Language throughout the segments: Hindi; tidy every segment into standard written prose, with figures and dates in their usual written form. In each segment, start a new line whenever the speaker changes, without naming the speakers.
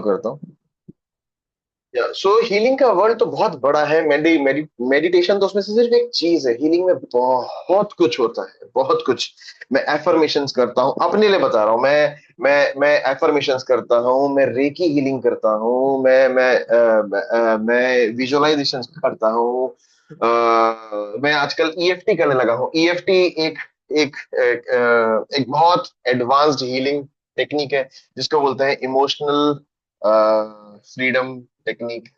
करता हूँ। या सो हीलिंग का वर्ल्ड तो बहुत बड़ा है। मेडिटेशन तो उसमें से सिर्फ एक चीज है। हीलिंग में बहुत कुछ होता है, बहुत कुछ। मैं एफर्मेशंस करता हूँ, अपने लिए बता रहा हूँ। मैं एफर्मेशंस करता हूँ, मैं रेकी हीलिंग करता हूँ, मैं विजुअलाइजेशन करता हूँ। मैं आजकल ईएफटी करने लगा हूँ। ईएफटी एक एक एक बहुत एडवांस्ड हीलिंग टेक्निक है, जिसको बोलते हैं emotional freedom technique.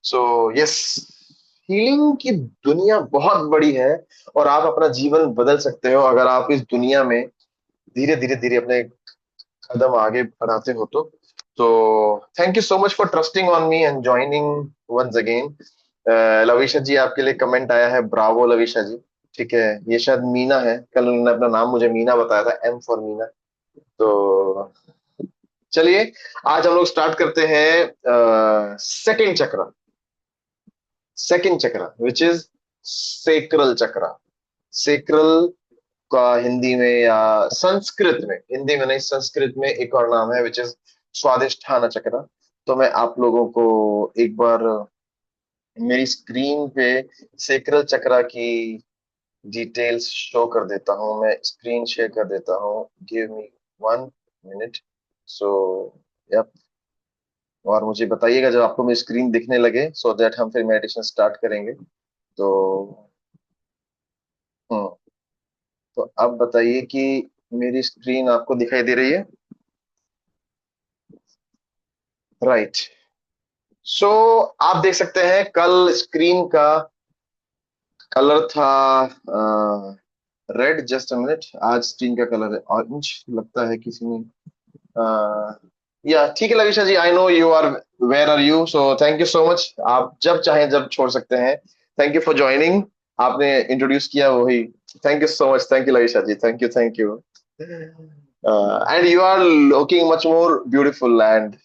So yes, healing की दुनिया बहुत बड़ी है, और आप अपना जीवन बदल सकते हो अगर आप इस दुनिया में धीरे धीरे धीरे अपने कदम आगे बढ़ाते हो तो thank you so much for trusting on me and joining once again. Lavisha ji, आपके लिए कमेंट आया है, ब्रावो लविशा जी। ठीक है, ये शायद मीना है, कल उन्होंने अपना नाम मुझे मीना बताया था, एम फॉर मीना। तो चलिए, आज हम लोग स्टार्ट करते हैं सेकंड चक्र। सेकंड चक्र विच इज सेक्रल चक्र। सेक्रल का हिंदी में या संस्कृत में, हिंदी में नहीं, संस्कृत में एक और नाम है विच इज स्वादिष्ठान चक्र। तो मैं आप लोगों को एक बार मेरी स्क्रीन पे सेक्रल चक्र की डिटेल्स शो कर देता हूँ। मैं स्क्रीन शेयर कर देता हूँ, give me 1 minute. So yup, और मुझे बताइएगा जब आपको मेरी स्क्रीन दिखने लगे, सो दैट हम फिर मेडिटेशन स्टार्ट करेंगे। तो हम्म तो अब बताइए कि मेरी स्क्रीन आपको दिखाई दे रही है? राइट। सो आप देख सकते हैं कल स्क्रीन का कलर था रेड। जस्ट अ मिनट, आज स्क्रीन का कलर है ऑरेंज, लगता है किसी ने या ठीक है Lavisha ji, I know you are, where are you, so thank you so much. आप जब चाहें जब छोड़ सकते हैं। Thank you for joining. आपने इंट्रोड्यूस किया वही। Thank you so much, thank you Lavisha ji, thank you, thank you. And you are looking much more beautiful and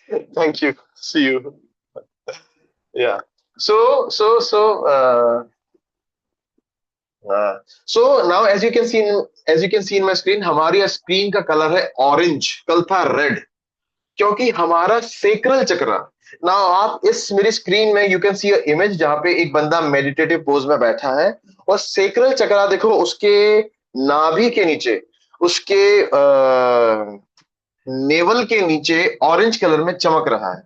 thank you, see you. Yeah so so now as you can see in my screen, हमारी स्क्रीन का कलर है ऑरेंज, कल था रेड, क्योंकि हमारा सेक्रल चक्र। नाउ आप इस मेरी स्क्रीन में यू कैन सी इमेज जहां पे एक बंदा मेडिटेटिव पोज में बैठा है, और सेक्रल चक्र देखो उसके नाभि के नीचे, उसके नेवल के नीचे ऑरेंज कलर में चमक रहा है।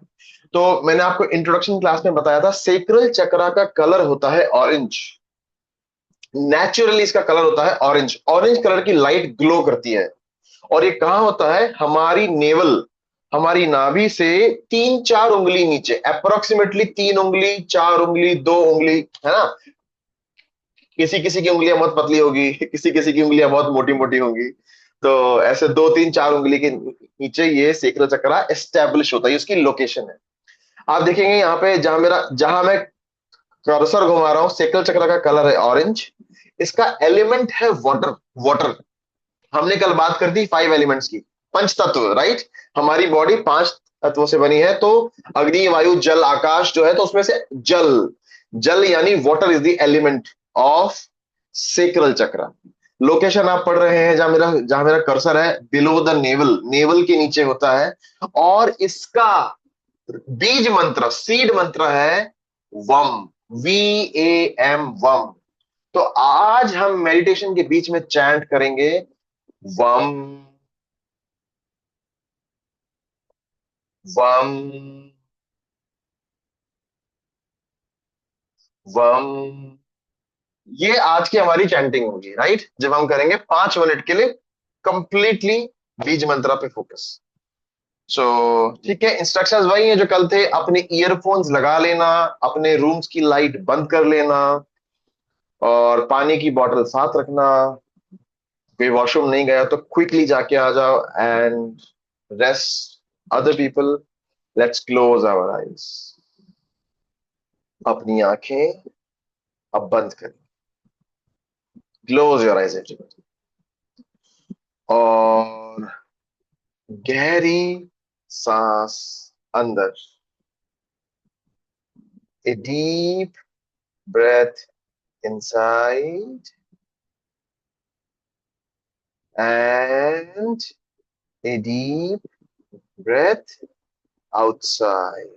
तो मैंने आपको इंट्रोडक्शन क्लास में बताया था, सेक्रल चक्र का कलर होता है ऑरेंज। नेचुरली इसका कलर होता है ऑरेंज। ऑरेंज कलर की लाइट ग्लो करती है, और ये कहाँ होता है? हमारी नेवल, हमारी नाभि से 3-4 उंगली नीचे, अप्रोक्सीमेटली 3 उंगली, 4 उंगली, 2 उंगली, है ना? किसी किसी की उंगलियां बहुत पतली होगी, किसी किसी की उंगलियां बहुत मोटी मोटी होंगी। तो ऐसे 2-3-4 उंगली के नीचे ये सेक्रल चक्रा एस्टेब्लिश होता है, उसकी लोकेशन है। आप देखेंगे यहाँ पे, जहां मैं कर्सर घुमा रहा हूँ, सेक्रल चक्र का कलर है ऑरेंज। इसका एलिमेंट है वाटर। वाटर, हमने कल बात कर दी 5 एलिमेंट्स की, पंच तत्व, राइट? हमारी बॉडी 5 तत्वों से बनी है। तो अग्नि, वायु, जल, आकाश जो है, तो उसमें से जल, जल यानी water is the element of sacral चक्र। लोकेशन आप पढ़ रहे हैं, जहां मेरा कर्सर है, बिलो द नेवल, नेवल के नीचे होता है। और इसका बीज मंत्र, सीड मंत्र है वम, VAM, वम। तो आज हम मेडिटेशन के बीच में चैंट करेंगे वम, वम, वम। ये आज की हमारी चैंटिंग होगी, राइट? जब हम करेंगे 5 मिनट के लिए कंप्लीटली बीज मंत्रा पे फोकस। सो ठीक है, इंस्ट्रक्शंस वही है जो कल थे। अपने ईयरफोन्स लगा लेना, अपने रूम्स की लाइट बंद कर लेना, और पानी की बोतल साथ रखना। कोई वॉशरूम नहीं गया तो क्विकली जाके आ जाओ, and rest other people. Let's close our eyes. अपनी आंखें अब बंद करें। क्लोज योर आईज एवरीवन, और गहरी सांस अंदर, a deep breath inside and A deep breath outside.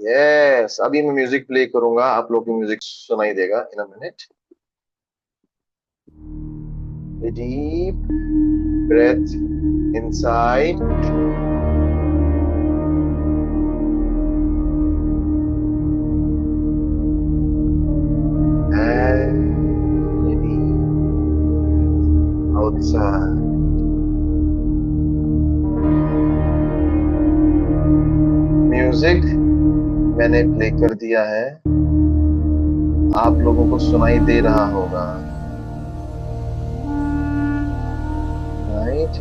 Yes, अभी मैं म्यूजिक प्ले करूंगा, आप लोग को म्यूजिक सुनाई देगा in a minute. A deep breath inside. And a deep outside. Music मैंने प्ले कर दिया है, आप लोगों को सुनाई दे रहा होगा, राइट?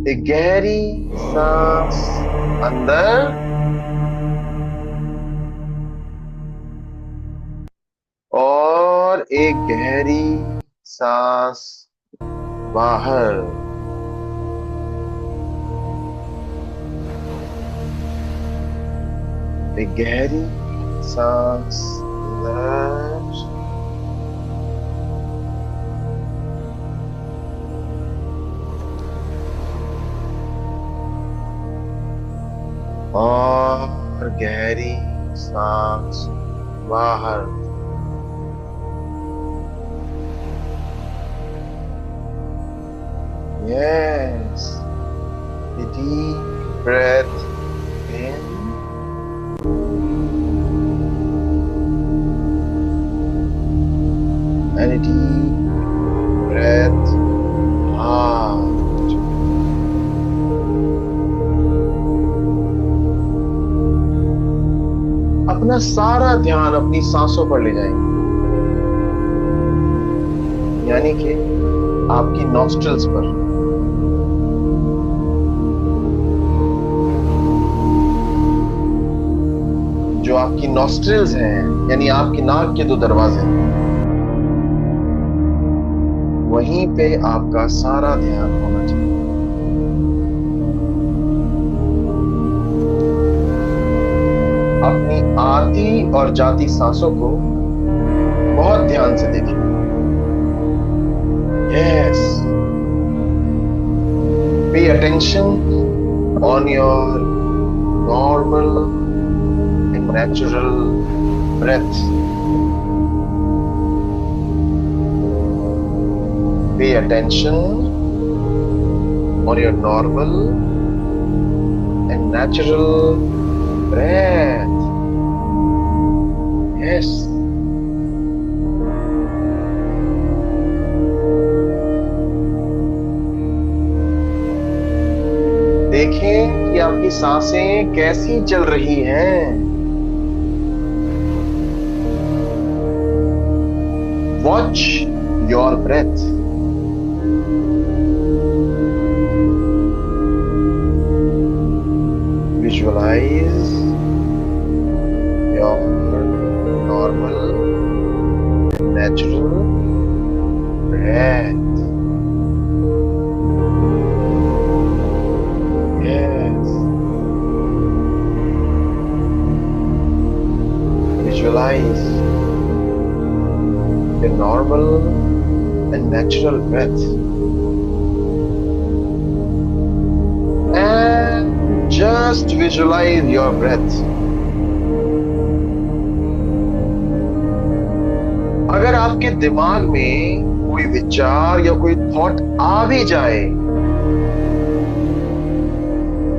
एक गहरी सांस अंदर और एक गहरी सांस बाहर. एक गहरी सांस अंदर और गहरी सांस बाहर. Yes, a deep breath in and a deep breath out. अपना सारा ध्यान अपनी सांसों पर ले जाएंगे, यानी कि आपकी नॉस्ट्रल्स पर. जो आपकी नॉस्ट्रल्स हैं, यानी आपकी नाक के दो दरवाजे हैं, वहीं पे आपका सारा ध्यान होना चाहिए. अपनी आती और जाती सांसों को बहुत ध्यान से देखिए. Yes. Pay attention on your normal and natural breath. Pay attention on your normal and natural breath. Yes. देखें कि आपकी सांसें कैसी चल रही हैं. Watch your breath. Visualize your normal, natural breath. Yes. Visualize your normal and natural breath. And just visualize your breath. अगर आपके दिमाग में कोई विचार या कोई थॉट आ भी जाए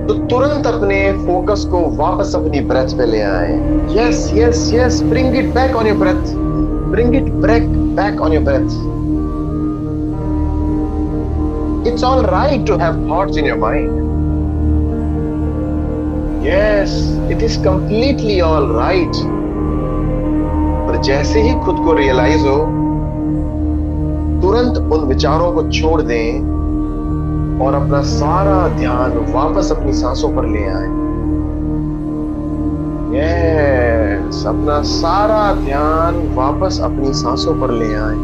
तो तुरंत अपने फोकस को वापस अपनी ब्रेथ पे ले आए. Yes yes yes, bring it back on your breath. Bring it back on your breath. It's all right to have thoughts in your mind. Yes, it is completely all right. पर जैसे ही खुद को रियलाइज हो, तुरंत उन विचारों को छोड़ दें और अपना सारा ध्यान वापस अपनी सांसों पर ले आए. यस, अपना सारा ध्यान वापस अपनी सांसों पर ले आए.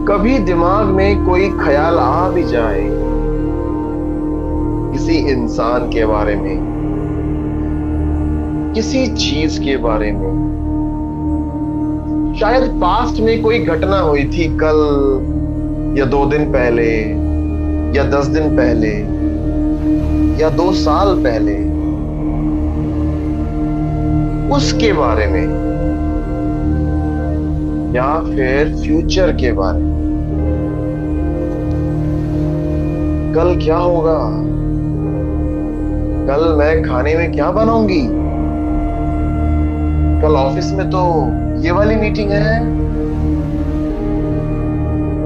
कभी दिमाग में कोई ख्याल आ भी जाए किसी इंसान के बारे में किसी चीज के बारे में, शायद पास्ट में कोई घटना हुई थी कल या 2 दिन पहले या 10 दिन पहले या 2 साल पहले, उसके बारे में, या फिर फ्यूचर के बारे में। कल क्या होगा, कल मैं खाने में क्या बनाऊंगी, कल ऑफिस में तो ये वाली मीटिंग है।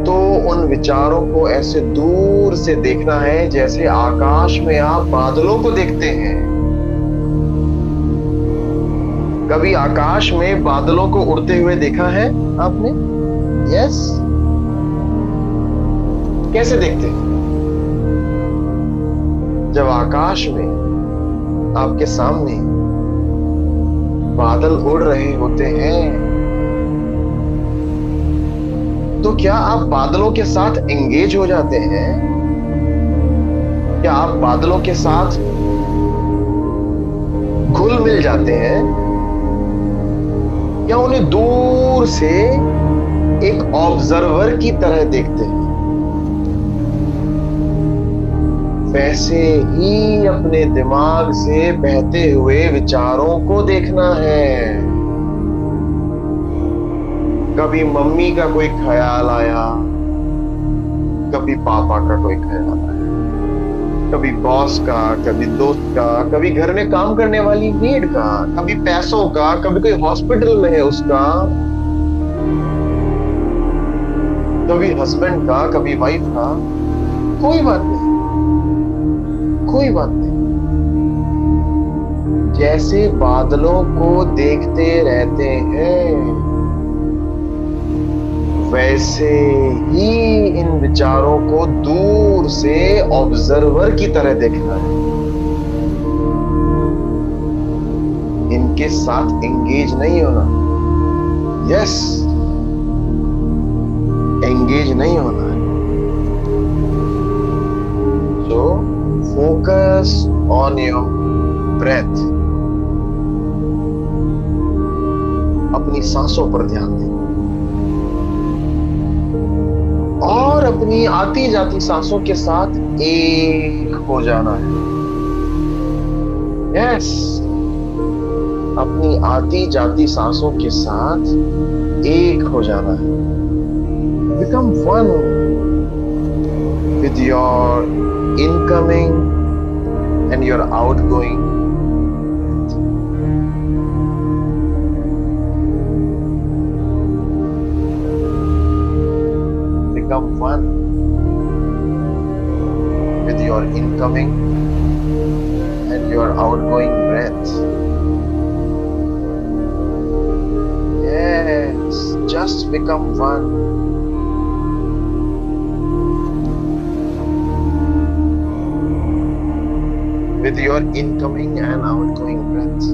तो उन विचारों को ऐसे दूर से देखना है जैसे आकाश में आप बादलों को देखते हैं। कभी आकाश में बादलों को उड़ते हुए देखा है आपने? यस। कैसे देखते हैं? जब आकाश में आपके सामने बादल उड़ रहे होते हैं, तो क्या आप बादलों के साथ एंगेज हो जाते हैं? क्या आप बादलों के साथ घुल मिल जाते हैं, या उन्हें दूर से एक ऑब्जर्वर की तरह देखते हैं? वैसे ही अपने दिमाग से बहते हुए विचारों को देखना है। कभी मम्मी का कोई ख्याल आया, कभी पापा का कोई ख्याल आया, कभी बॉस का, कभी दोस्त का, कभी घर में काम करने वाली मेड का, कभी पैसों का, कभी कोई हॉस्पिटल में है उसका, कभी हस्बैंड का, कभी वाइफ का। कोई बात नहीं, कोई बात नहीं। जैसे बादलों को देखते रहते हैं, वैसे ही इन विचारों को दूर से ऑब्जर्वर की तरह देखना है। इनके साथ एंगेज नहीं होना। यस, एंगेज नहीं होना है। So focus on your breath. अपनी सांसों पर ध्यान दें और अपनी आती जाती सांसों के साथ एक हो जाना है। यस, अपनी आती जाती सांसों के साथ एक हो जाना है। Become one with your incoming and your outgoing. Become one with your incoming and your outgoing breath. Yes, just become one. With your incoming and outgoing breath.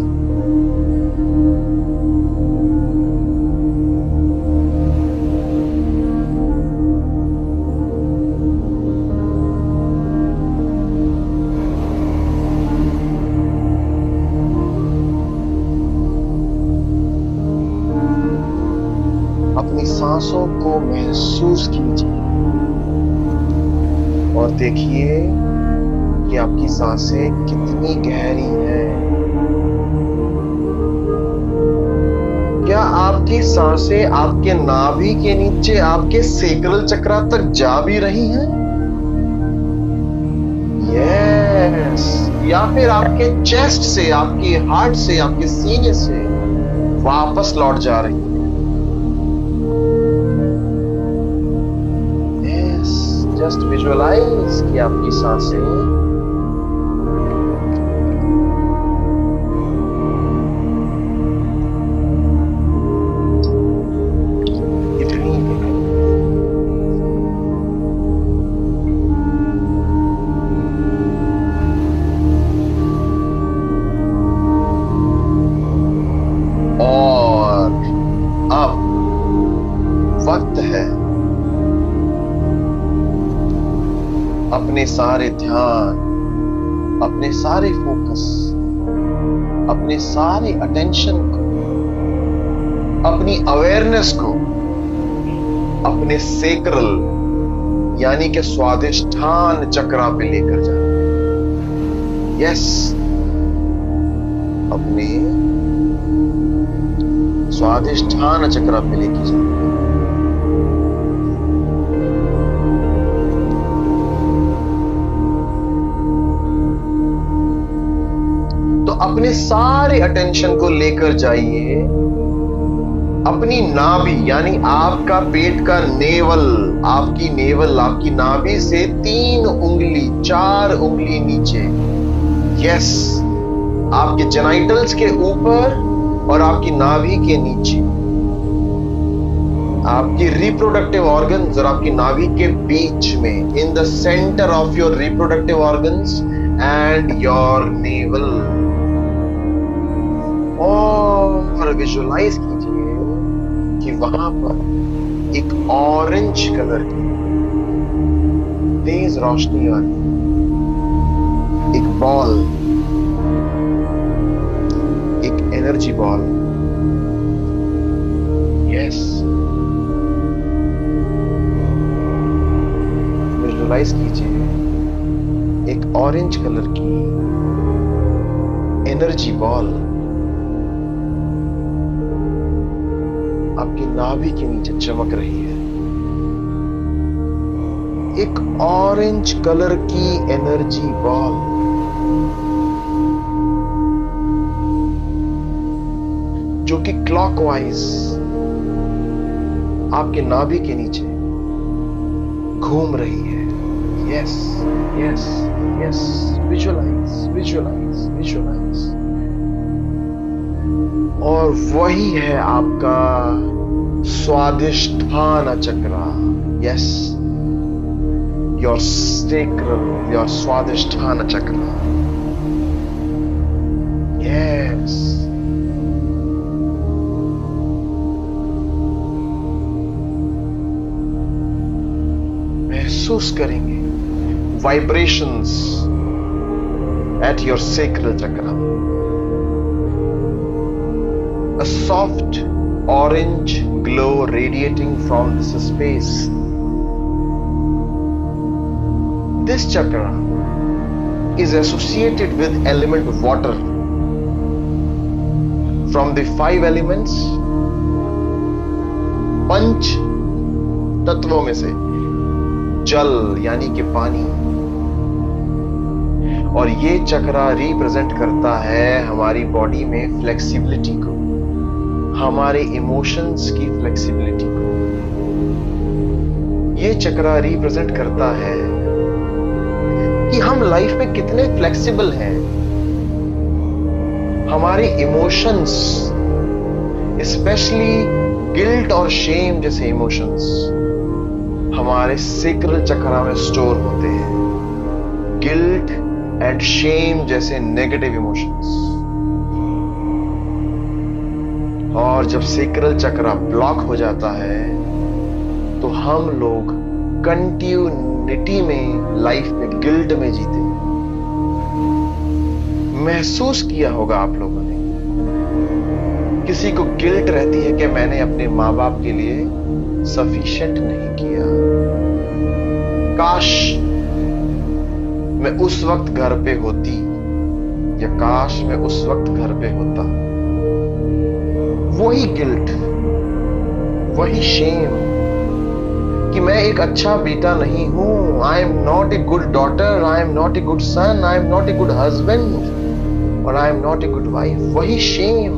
अपनी सांसों को महसूस कीजिए और देखिए कि आपकी सांसें कितनी गहरी हैं। क्या आपकी सांसें आपके नाभि के नीचे आपके सेक्रल चक्रा तक जा भी रही हैं? यस, या फिर आपके चेस्ट से, आपके हार्ट से, आपके सीने से वापस लौट जा रही हैं? जस्ट विजुअलाइज कि आपकी सांसें और अब वक्त है अपने सारे ध्यान, अपने सारे फोकस अपने सारे अटेंशन को, अपनी अवेयरनेस को अपने सेक्रल यानी कि स्वादिष्ठान चक्रा पे लेकर जाना। यस, अपने स्वादिष्ठान चक्रा पे लेकर जाना। तो अपने सारे अटेंशन को लेकर जाइए अपनी नाभि यानी आपका पेट का नेवल, आपकी नाभि से 3 उंगली 4 उंगली नीचे, यस, आपके जेनाइटल्स के ऊपर और आपकी नाभि के नीचे, आपकी रिप्रोडक्टिव ऑर्गन्स और आपकी नाभि के बीच में, in the centre of your reproductive organs and your naval. और विजुअलाइज कीजिए कि वहां पर एक ऑरेंज कलर की तेज रोशनी आ रही, एक बॉल, एक एनर्जी बॉल। यस, विजुअलाइज कीजिए एक ऑरेंज कलर की एनर्जी बॉल आपकी नाभि के नीचे चमक रही है। एक ऑरेंज कलर की एनर्जी बॉल जो कि क्लॉकवाइज आपके नाभि के नीचे घूम रही है। Yes yes yes, visualise visualise visualise. और वही है आपका Svadhishthana chakra. Yes, your sacral, your Svadhishthana chakra. Yes, महसूस करेंगे vibrations at your sacral chakra. A soft orange glow radiating from this space. This chakra is associated with element water. From the 5 elements, पंच तत्वों में से जल यानी कि पानी, और ये चक्रा रिप्रेजेंट करता है हमारी बॉडी में फ्लेक्सिबिलिटी को, हमारे इमोशंस की फ्लेक्सिबिलिटी को। ये चक्रा रिप्रेजेंट करता है कि हम लाइफ में कितने फ्लेक्सिबल हैं। हमारे इमोशंस, स्पेशली गिल्ट और शेम जैसे इमोशंस, हमारे सेक्रल चक्रा में स्टोर होते हैं। गिल्ट एंड शेम जैसे नेगेटिव इमोशंस। और जब सेक्रल चक्रा ब्लॉक हो जाता है तो हम लोग कंटिन्यूटी में, लाइफ में गिल्ट में जीते। महसूस किया होगा आप लोगों ने, किसी को गिल्ट रहती है कि मैंने अपने माँ बाप के लिए सफिशिएंट नहीं किया, काश मैं उस वक्त घर पे होती, या काश मैं उस वक्त घर पे होता। वही गिल्ट, वही शेम कि मैं एक अच्छा बेटा नहीं हूं, I am not a good daughter, I am not a good son, I am not a good husband, और I am not a good wife. वही शेम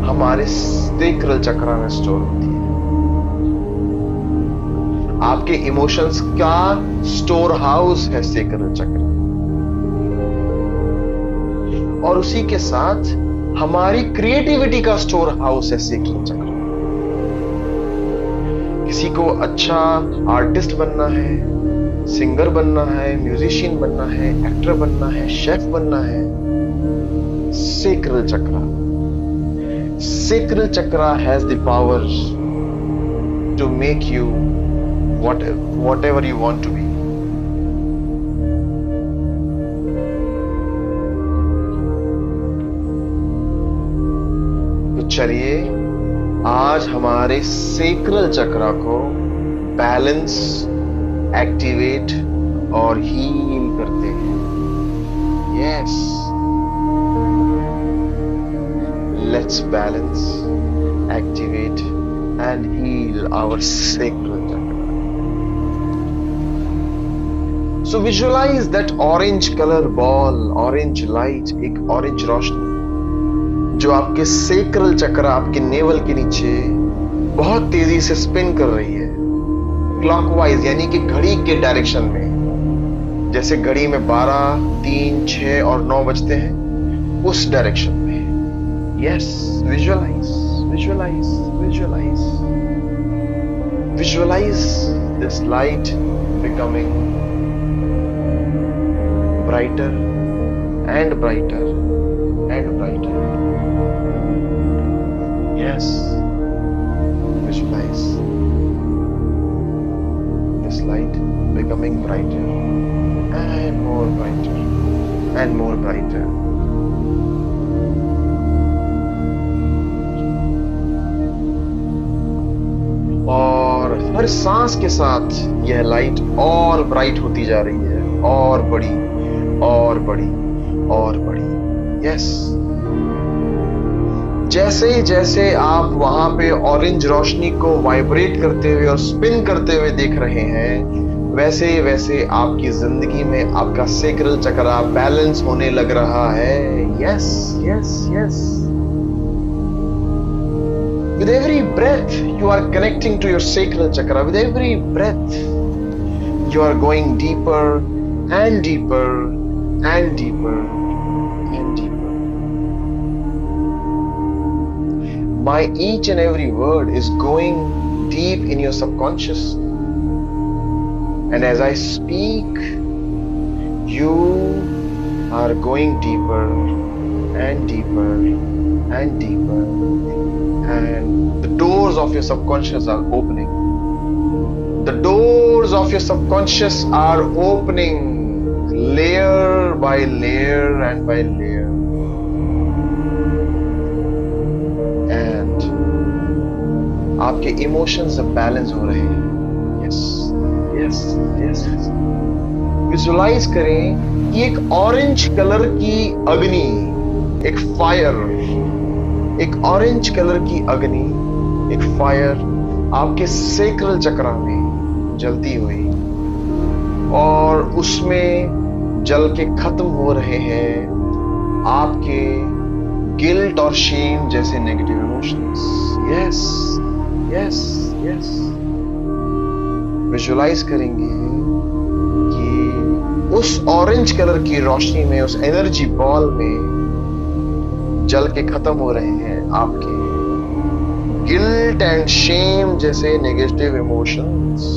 हमारे सेक्रल चक्रा में स्टोर होती है। आपके इमोशंस का स्टोर हाउस है सेक्रल चक्र, और उसी के साथ हमारी क्रिएटिविटी का स्टोर हाउस है सेक्रल चक्र। किसी को अच्छा आर्टिस्ट बनना है, सिंगर बनना है, म्यूजिशियन बनना है, एक्टर बनना है, शेफ बनना है, sacral chakra. Sacral chakra has the power to make you whatever you want to be. चलिए आज हमारे सेक्रल चक्रा को बैलेंस, एक्टिवेट और हील करते हैं। Yes, let's balance, activate and heal our sacral chakra. So visualise that orange colour ball, orange light, एक ऑरेंज रोशनी जो आपके सेक्रल चक्रा, आपके नेवल के नीचे बहुत तेजी से स्पिन कर रही है, क्लॉकवाइज यानी कि घड़ी के डायरेक्शन में। जैसे घड़ी में 12, 3, 6 और 9 बजते हैं, उस डायरेक्शन में। Yes, visualise, visualise, visualise, visualise this light becoming brighter and brighter and brighter. Yes, visualize this light becoming brighter and more brighter and more brighter. और हर सांस के साथ यह लाइट और ब्राइट होती जा रही है, और बड़ी और बड़ी और बड़ी। यस, जैसे जैसे आप वहां पे ऑरेंज रोशनी को वाइब्रेट करते हुए और स्पिन करते हुए देख रहे हैं, वैसे वैसे आपकी जिंदगी में आपका सेक्रल चक्रा बैलेंस होने लग रहा है। Yes yes yes, with every breath you are connecting to your sacral chakra. With every breath you are going deeper and deeper and deeper and deeper. My each and every word is going deep in your subconscious, and as I speak, you are going deeper and deeper and deeper, and the doors of your subconscious are opening. The doors of your subconscious are opening layer by layer and by layer. आपके इमोशंस बैलेंस हो रहे हैं। यस यस यस, विजुअलाइज करें कि एक ऑरेंज कलर की अग्नि, एक फायर, एक ऑरेंज कलर की अग्नि, एक फायर आपके सेक्रल चक्रा में जलती हुई, और उसमें जल के खत्म हो रहे हैं आपके गिल्ट और शेम जैसे negative emotions. Yes yes yes, visualise करेंगे कि उस ऑरेंज कलर की रोशनी में, उस एनर्जी बॉल में जल के खत्म हो रहे हैं आपके गिल्ट एंड शेम जैसे नेगेटिव इमोशंस।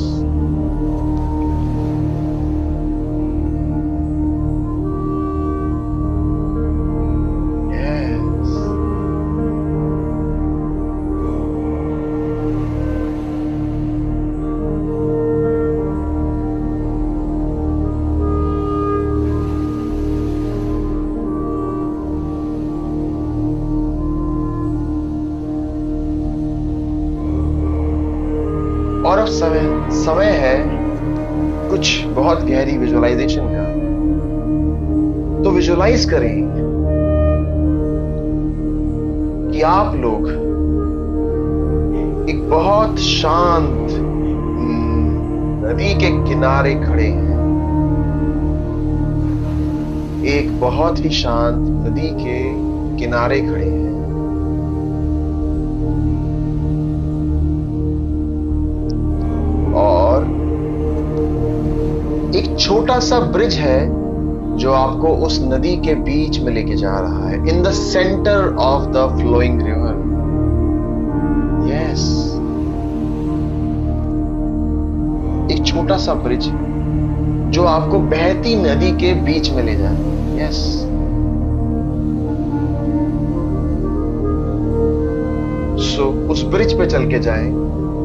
और अब समय है कुछ बहुत गहरी विजुअलाइजेशन का। तो विजुअलाइज करें कि आप लोग एक बहुत शांत नदी के किनारे खड़े हैं, एक बहुत ही शांत नदी के किनारे खड़े हैं, और एक छोटा सा ब्रिज है जो आपको उस नदी के बीच में लेके जा रहा है, in the centre of the flowing river. Yes, एक छोटा सा ब्रिज जो आपको बहती नदी के बीच में ले जाए। यस, सो उस ब्रिज पे चल के जाएं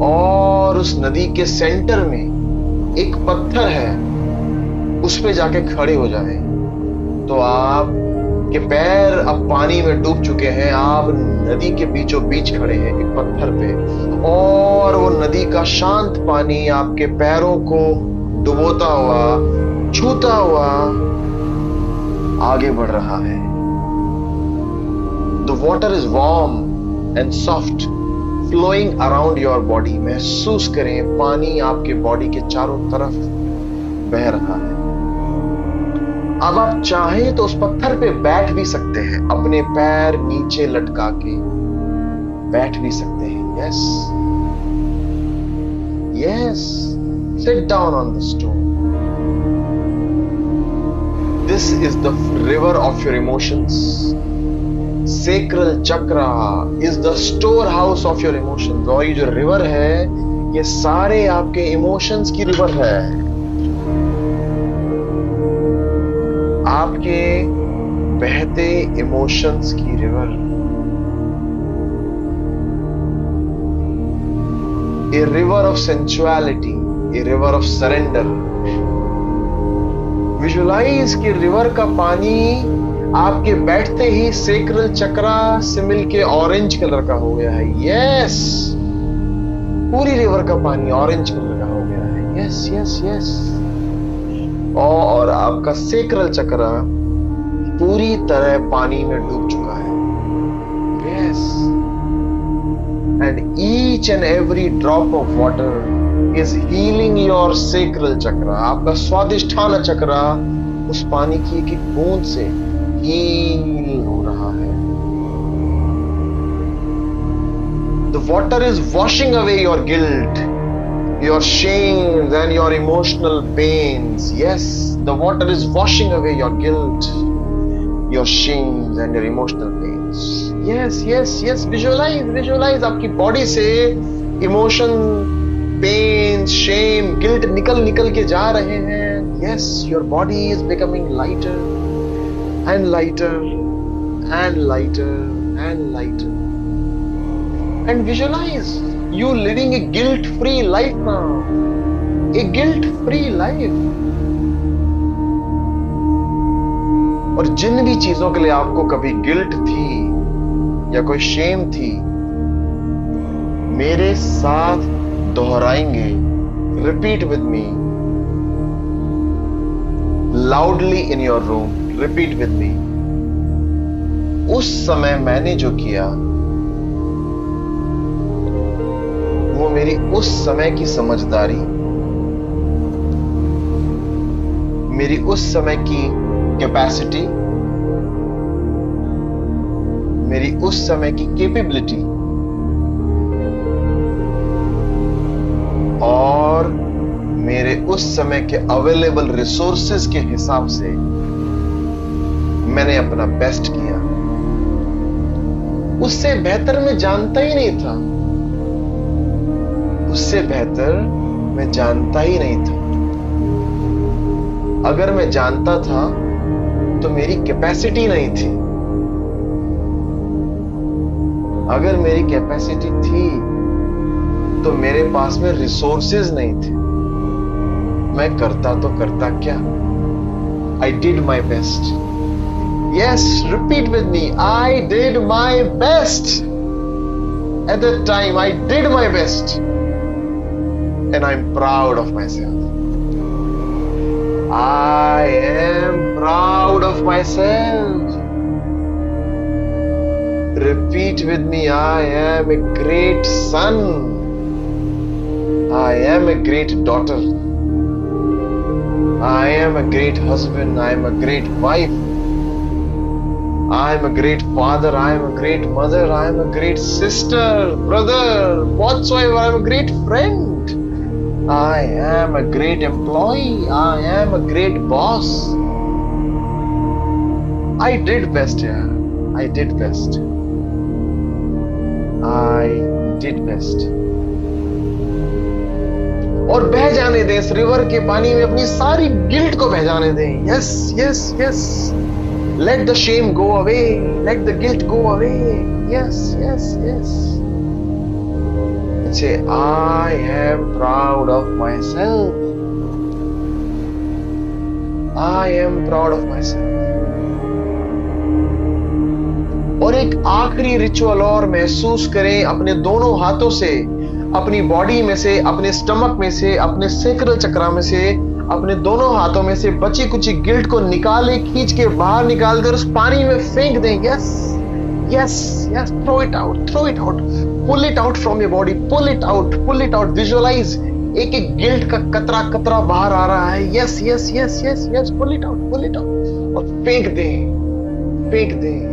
और उस नदी के सेंटर में एक पत्थर है, उस पे जाके खड़े हो जाएं, तो आप कि पैर अब पानी में डूब चुके हैं, आप नदी के बीचों बीच खड़े हैं एक पत्थर पे, और वो नदी का शांत पानी आपके पैरों को डुबोता हुआ, छूता हुआ आगे बढ़ रहा है। The water is warm and soft, flowing around your body. महसूस करें पानी आपके बॉडी के चारों तरफ बह रहा है। अब आप चाहें तो उस पत्थर पे बैठ भी सकते हैं, अपने पैर नीचे लटका के बैठ भी सकते हैं। Yes yes, sit down on the stone. This is the river of your emotions. Sacral chakra is the storehouse of your emotions। और ये जो रिवर है, ये सारे आपके इमोशंस की रिवर है, आपके बहते इमोशंस की river. A river of sensuality, a river of surrender। Visualise कि रिवर का पानी आपके बैठते ही सेक्रल चक्रा से मिलके ऑरेंज कलर का हो गया है। यस, पूरी रिवर का पानी ऑरेंज कलर का हो गया है। यस यस यस, और आपका सेक्रल चक्रा पूरी तरह पानी में डूब चुका है। Yes, and each and every drop of water is healing your sacral chakra. आपका स्वादिष्ठान चक्रा उस पानी की एक एक बूंद से हील हो रहा है। The water is washing away your guilt, your shames and your emotional pains। Yes, the water is washing away your guilt, your shames and your emotional pains। Yes yes yes, visualize आपकी बॉडी से इमोशन, पेन, शेम, गिल्ट निकल के जा रहे हैं। Yes, your body is becoming lighter and lighter and lighter and lighter, and visualize you living a guilt-free life now, a guilt-free life। और जिन भी चीजों के लिए आपको कभी गिल्ट थी या कोई शेम थी, मेरे साथ दोहराएंगे, repeat with me loudly in your room. Repeat with मी। उस समय मैंने जो किया वो मेरी उस समय की समझदारी, मेरी उस समय की कैपेसिटी, मेरी उस समय की कैपेबिलिटी और मेरे उस समय के अवेलेबल रिसोर्सेज के हिसाब से मैंने अपना बेस्ट किया। उससे बेहतर मैं जानता ही नहीं था, उससे बेहतर मैं जानता ही नहीं था। अगर मैं जानता था तो मेरी कैपेसिटी नहीं थी, अगर मेरी कैपेसिटी थी तो मेरे पास में रिसोर्सेज नहीं थे। मैं करता तो करता क्या? I did my best। Yes, repeat with me, I did my best। At that time I did my best and I'm proud of myself। I am proud of myself। Repeat with me, I am a great son, I am a great daughter, I am a great husband, I am a great wife, I am a great father, I am a great mother, I am a great sister, brother, whatsoever, I am a great friend, I am a great employee, I am a great boss। I did best, yeah, I did best, I did best। और बह जाने दें इस रिवर के पानी में, अपनी सारी गिल्ट को बह जाने दें। Yes yes yes, let the shame go away, let the guilt go away. Yes yes yes, say I am proud of myself, I am proud of myself, और एक आखिरी रिचुअल और महसूस करें, अपने दोनों हाथों से अपनी बॉडी में से, अपने स्टमक में से, अपने सेक्रल चक्रा में से, अपने दोनों हाथों में से बची कुची गिल्ट को निकाले, खींच के बाहर निकाल कर उस पानी में फेंक दें। Yes yes yes, throw it out, throw it out, pull it out from your body, pull it out, pull it out. Visualise एक एक गिल्ट का कतरा कतरा बाहर आ रहा है। Yes yes yes yes yes, pull it out, pull it out, और फेंक दें, फेंक दें।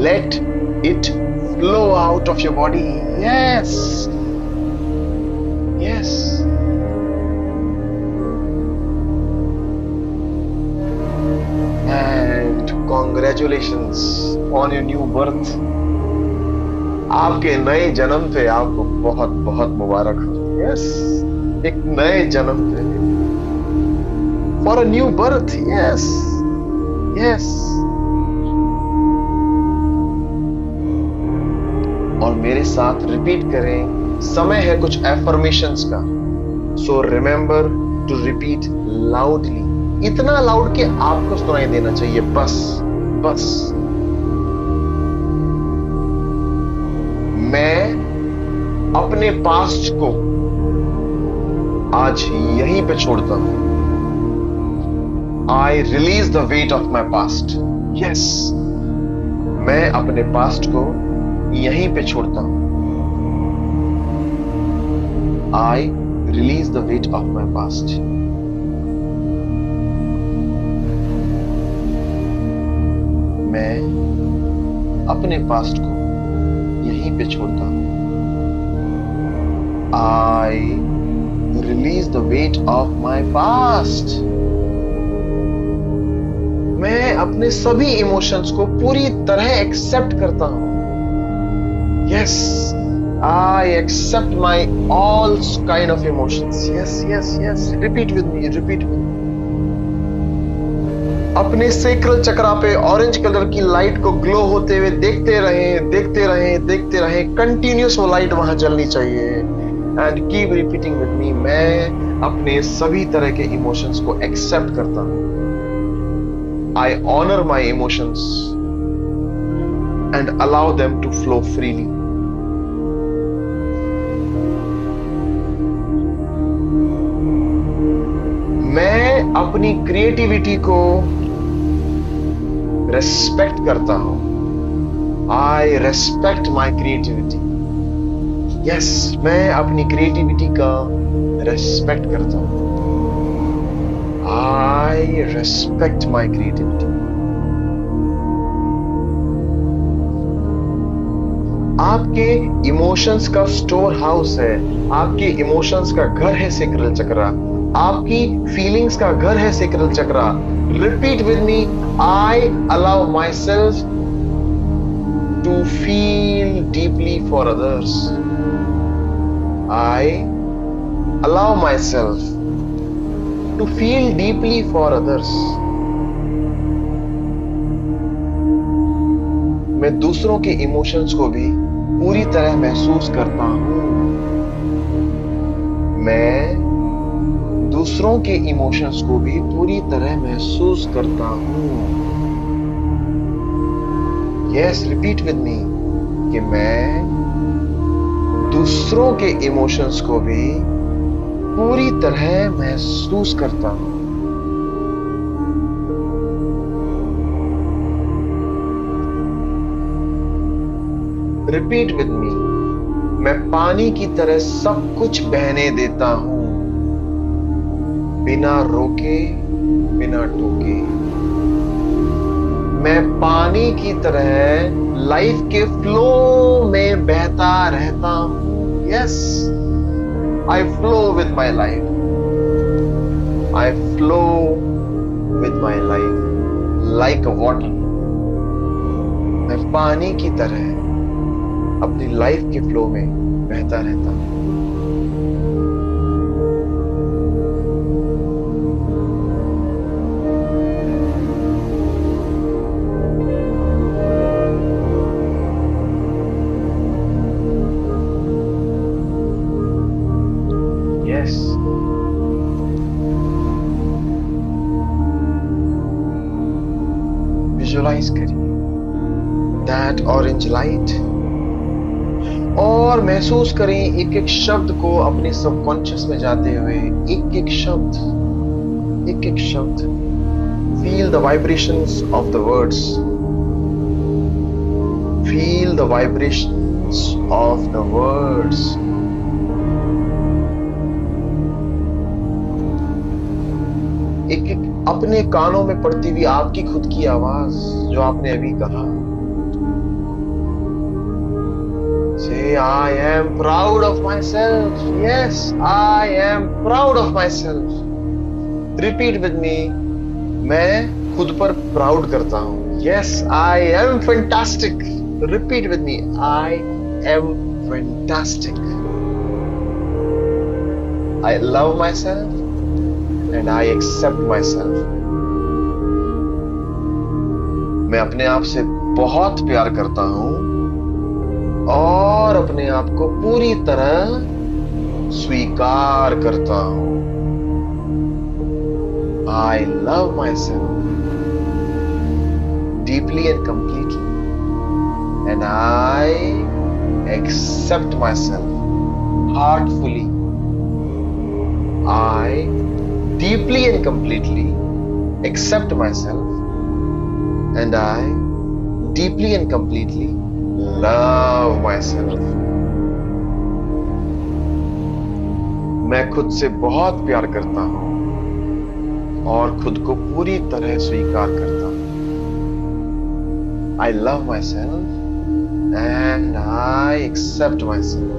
Let it flow out of your body. Yes yes. And congratulations on your new birth. आपके नए जन्म पे आपको बहुत बहुत मुबारक हो। यस, एक नए जन्म पे, for a new birth. Yes yes. और मेरे साथ रिपीट करें, समय है कुछ एफर्मेशंस का। So remember to repeat loudly, इतना लाउड कि आपको सुनाई देना चाहिए, बस बस। मैं अपने पास्ट को आज यहीं पे छोड़ता हूं। I release the weight of my past. Yes, मैं अपने पास्ट को यहीं पे छोड़ता हूं। I release the weight of my past. मैं अपने पास्ट को यहीं पे छोड़ता हूं। I release the weight of my past. मैं अपने सभी इमोशंस को पूरी तरह एक्सेप्ट करता हूं। Yes, I accept my all kind of emotions. Yes yes yes, repeat with me, repeat with me. अपने सेक्रल चक्रा पे ऑरेंज कलर की लाइट को ग्लो होते हुए देखते रहें, देखते रहें, देखते रहें। कंटिन्यूस वो लाइट वहां जलनी चाहिए। And keep repeating with me. मैं अपने सभी तरह के इमोशंस को एक्सेप्ट करता हूं। I honour my emotions and allow them to flow freely. मैं अपनी क्रिएटिविटी को रेस्पेक्ट करता हूं। I respect my creativity. Yes, मैं अपनी क्रिएटिविटी का रेस्पेक्ट करता हूं। I respect my creativity. आपके इमोशंस का स्टोर हाउस है, आपके इमोशंस का घर है सेक्रल चक्रा, आपकी फीलिंग्स का घर है sacral chakra. Repeat with me. I allow myself to feel deeply for others. I allow myself to feel deeply for others. मैं दूसरों के इमोशंस को भी पूरी तरह महसूस करता हूं। मैं दूसरों के इमोशंस को भी पूरी तरह महसूस करता हूं। Yes, repeat with me कि मैं दूसरों के इमोशंस को भी पूरी तरह महसूस करता हूं। रिपीट विद मी। मैं पानी की तरह सब कुछ बहने देता हूं, बिना रोके, बिना टोके। मैं पानी की तरह लाइफ के फ्लो में बहता रहता हूं। Yes, I flow with my life. I flow with my life like a water. मैं पानी की तरह अपनी लाइफ के फ्लो में बहता रहता हूं। विजुअलाइज करिए that orange light, और महसूस करें एक एक शब्द को अपने सबकॉन्शियस में जाते हुए, एक एक शब्द, एक एक शब्द। Feel the vibrations of the words. Feel the vibrations of the words. एक एक अपने कानों में पड़ती हुई आपकी खुद की आवाज जो आपने अभी कहा। Say, I am proud of myself. Yes, I am proud of myself. Repeat with me. मैं खुद पर प्राउड करता हूं। Yes, I am fantastic. Repeat with me. I am fantastic. I love myself and I accept myself. मैं अपने आप से बहुत प्यार करता हूं और अपने आप को पूरी तरह स्वीकार करता हूं। I love myself deeply and completely, and I accept myself heartfully. I deeply and completely accept myself, and I deeply and completely love myself. मैं खुद से बहुत प्यार करता हूं और खुद को पूरी तरह स्वीकार करता हूं। I love myself and I accept myself.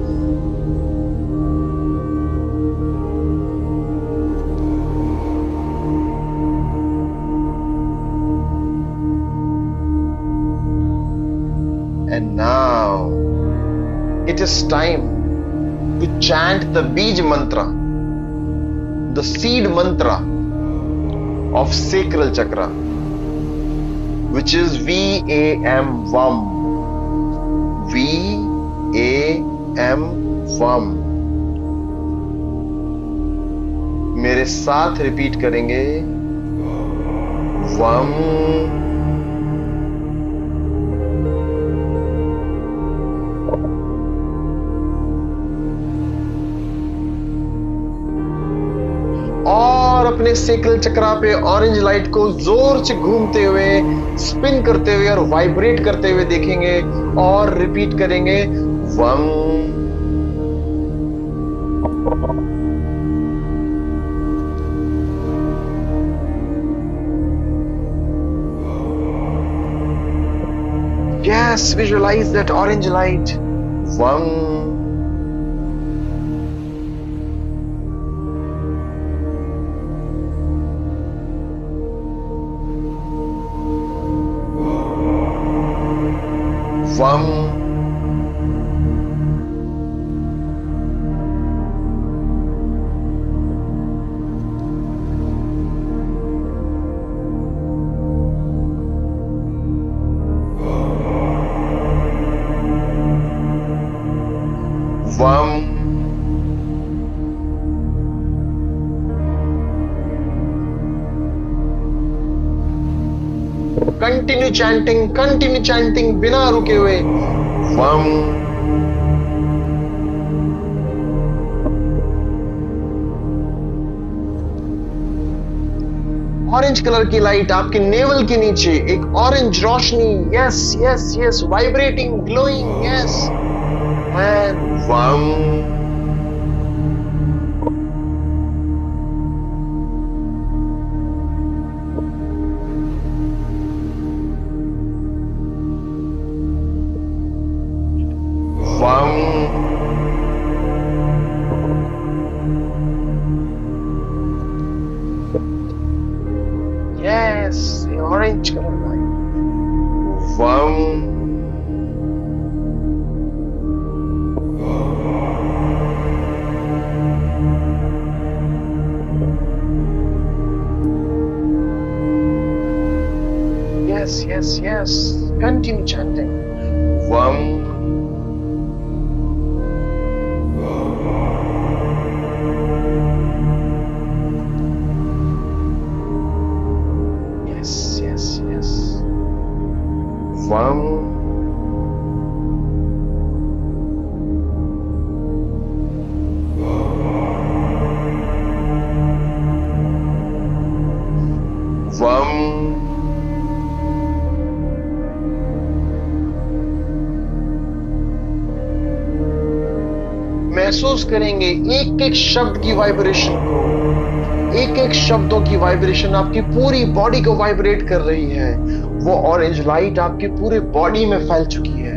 And now it is time to chant the Bij mantra, the seed mantra of sacral chakra, which is VAM VAM. VAM VAM. मेरे साथ रिपीट करेंगे। VAM. और अपने सेक्रल चक्रा पे ऑरेंज लाइट को जोर से घूमते हुए, स्पिन करते हुए और वाइब्रेट करते हुए देखेंगे और रिपीट करेंगे। वम। Yes, visualize that orange light. Vum. Vum. Vum. Continue chanting बिना रुके हुए। Vum. ऑरेंज कलर की लाइट आपके नेवल के नीचे, एक orange Roshni. Yes yes yes, vibrating, glowing. Yes. And वम। Yes, the orange color light. Vum. Yes, yes, yes. Continue chanting. Vum. Yes, yes, yes. Vum. महसूस करेंगे एक एक शब्द की वाइब्रेशन को, एक एक शब्दों की वाइब्रेशन आपकी पूरी बॉडी को वाइब्रेट कर रही है। वो ऑरेंज लाइट आपकी पूरे बॉडी में फैल चुकी है।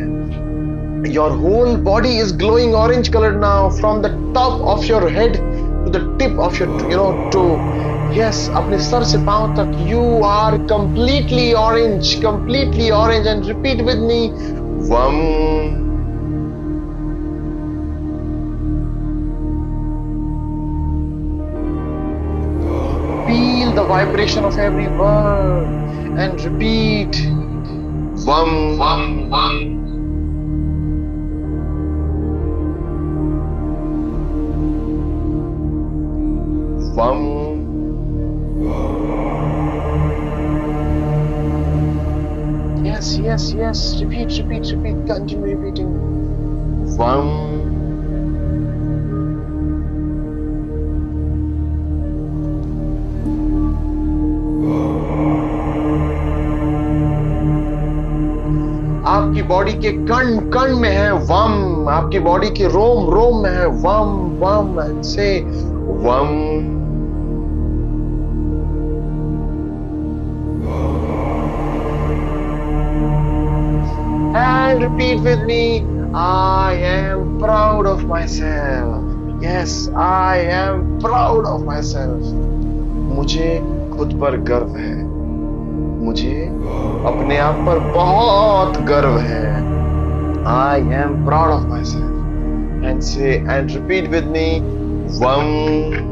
Your whole body is glowing orange color now, from the top of your head to the tip of your toe. Yes, अपने सर से पांव तक you are completely orange, and repeat with me, Vam. Feel the vibration of every word and repeat, Vam, Vam, Vam. Vam. Yes. Repeat. Continue repeating. Vam. आपकी बॉडी के कण में है वम, आपकी बॉडी के रोम में है वम, and say Vam. And repeat with me, I am proud of myself. Yes, I am proud of myself. मुझे खुद पर गर्व है, मुझे अपने आप पर बहुत गर्व है। I am proud of myself. And repeat with me, Vam.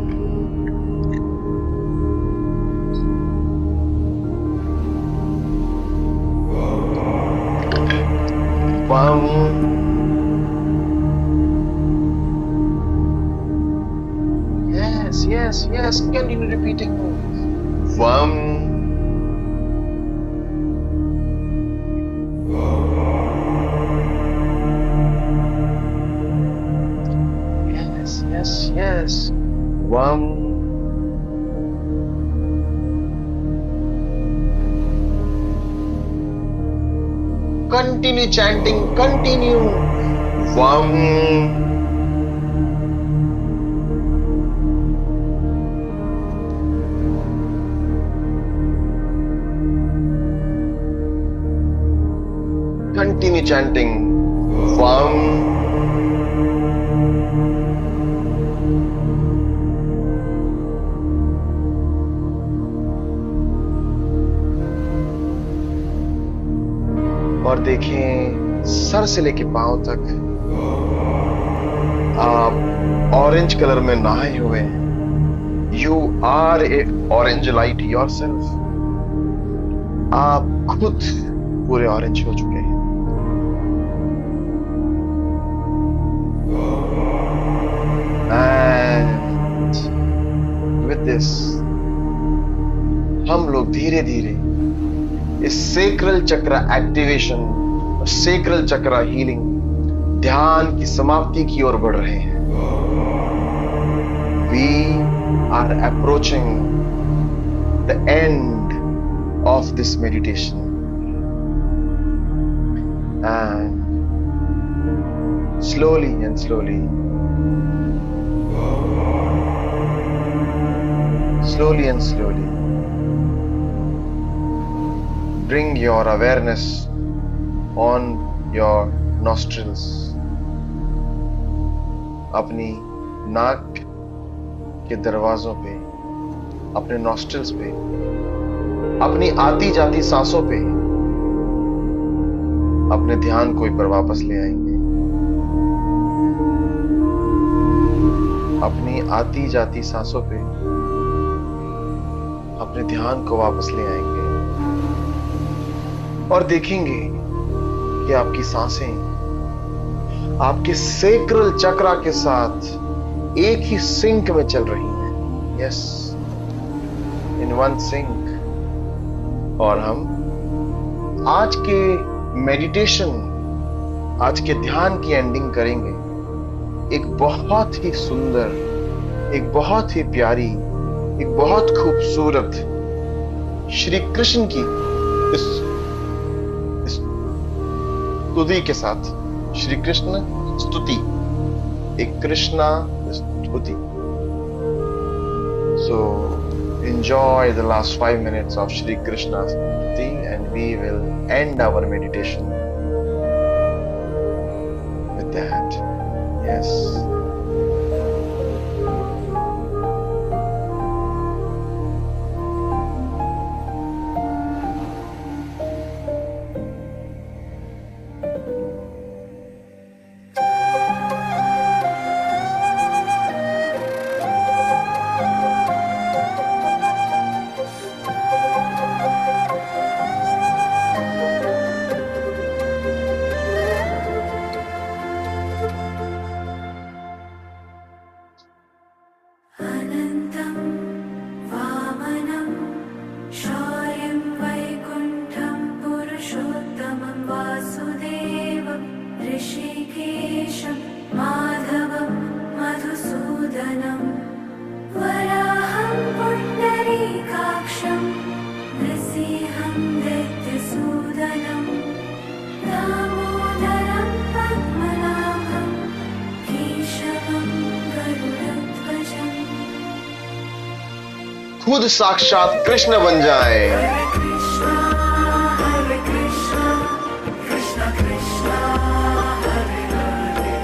Vam. Yes. Continue repeating. Vam. Yes. Vam. Continue chanting. Continue. Vam. Continue chanting. Vam. और देखें सर से लेके पांव तक आप ऑरेंज कलर में नहाए हुए हैं। You are a orange light yourself. आप खुद पूरे ऑरेंज हो चुके हैं। एंड विद दिस हम लोग धीरे धीरे इस सेक्रल चक्र एक्टिवेशन, सेक्रल चक्र हीलिंग, ध्यान की समाप्ति की ओर बढ़ रहे हैं। We are approaching the end of this meditation, and slowly bring your awareness on your nostrils. अपनी नाक के दरवाजों पे, अपने नॉस्ट्रिल्स पे, अपनी आती जाती सांसों पे अपने ध्यान को एक बार वापस ले आएंगे। अपनी आती जाती सांसों पे अपने ध्यान को वापस ले आएंगे और देखेंगे कि आपकी सांसें आपके सेक्रल चक्रा के साथ एक ही सिंक में चल रही हैं। Yes, in one sync. और हम आज के मेडिटेशन, आज के ध्यान की एंडिंग करेंगे एक बहुत ही सुंदर, एक बहुत ही प्यारी, एक बहुत खूबसूरत श्री कृष्ण की इस स्तुति के साथ। श्री कृष्ण स्तुति। एक कृष्णा स्तुति. So enjoy the last 5 minutes of Shri Krishna's Stuti, and we will end our meditation with that. Yes.
अनन्तं वामनं शौर्यं वैकुण्ठं पुरुषोत्तमं वासुदेवं ऋषिकेशं माधवं मधुसूदनं वराहं पुण्डरीकाक्षं नृसिंहं दैत्यसूदनं दामोदरं पद्मनाभं केशवं गरुडध्वजम्.
खुद साक्षात कृष्ण बन जाए.
Hare Krishna, Krishna Krishna, Hare Hare,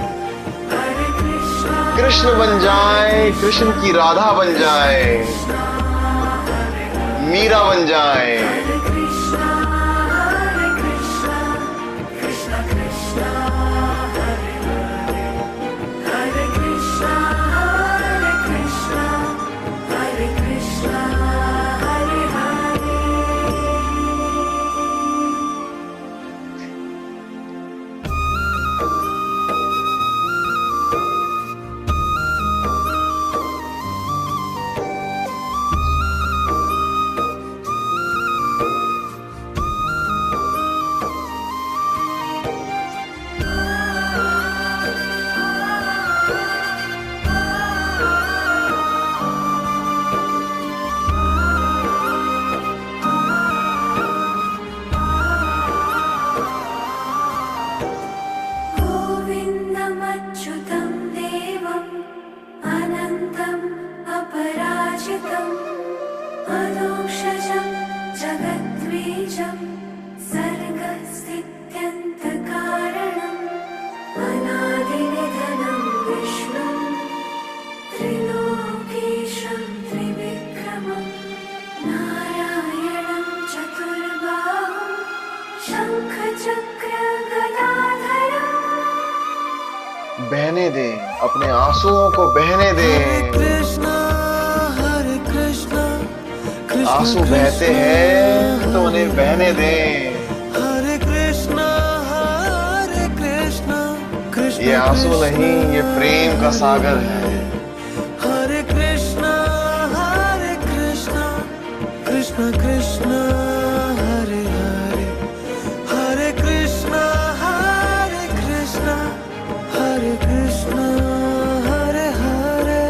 Hare Krishna,
Krishna बन जाए, कृष्ण की राधा बन जाए, मीरा बन जाए.
Hare Krishna, Krishna Krishna, Hare Hare, Hare Krishna, Hare Krishna, Hare Krishna, Hare Hare. गोविन्दमच्युतं देवम् अनन्तम् अपराजितम् अदोक्षजं जगद्बीजं सर्गस्थित्यन्तकारणम् अनादिनिधनं विष्णुं त्रिलोकेशं त्रिविक्रमं नारायणं चतुर्बाहुं शङ्खचक्रगदाधरम्.
बहने दे, अपने आंसुओं को बहने दे.
कृष्णा हरे कृष्णा
आंसू बहते हैं तो उन्हें बहने दे.
हरे कृष्णा कृष्ण
ये आंसू नहीं, ये प्रेम का सागर है.
हरे कृष्णा कृष्ण कृष्ण हरे हरे हरे कृष्णा हरे कृष्ण हरे हरे.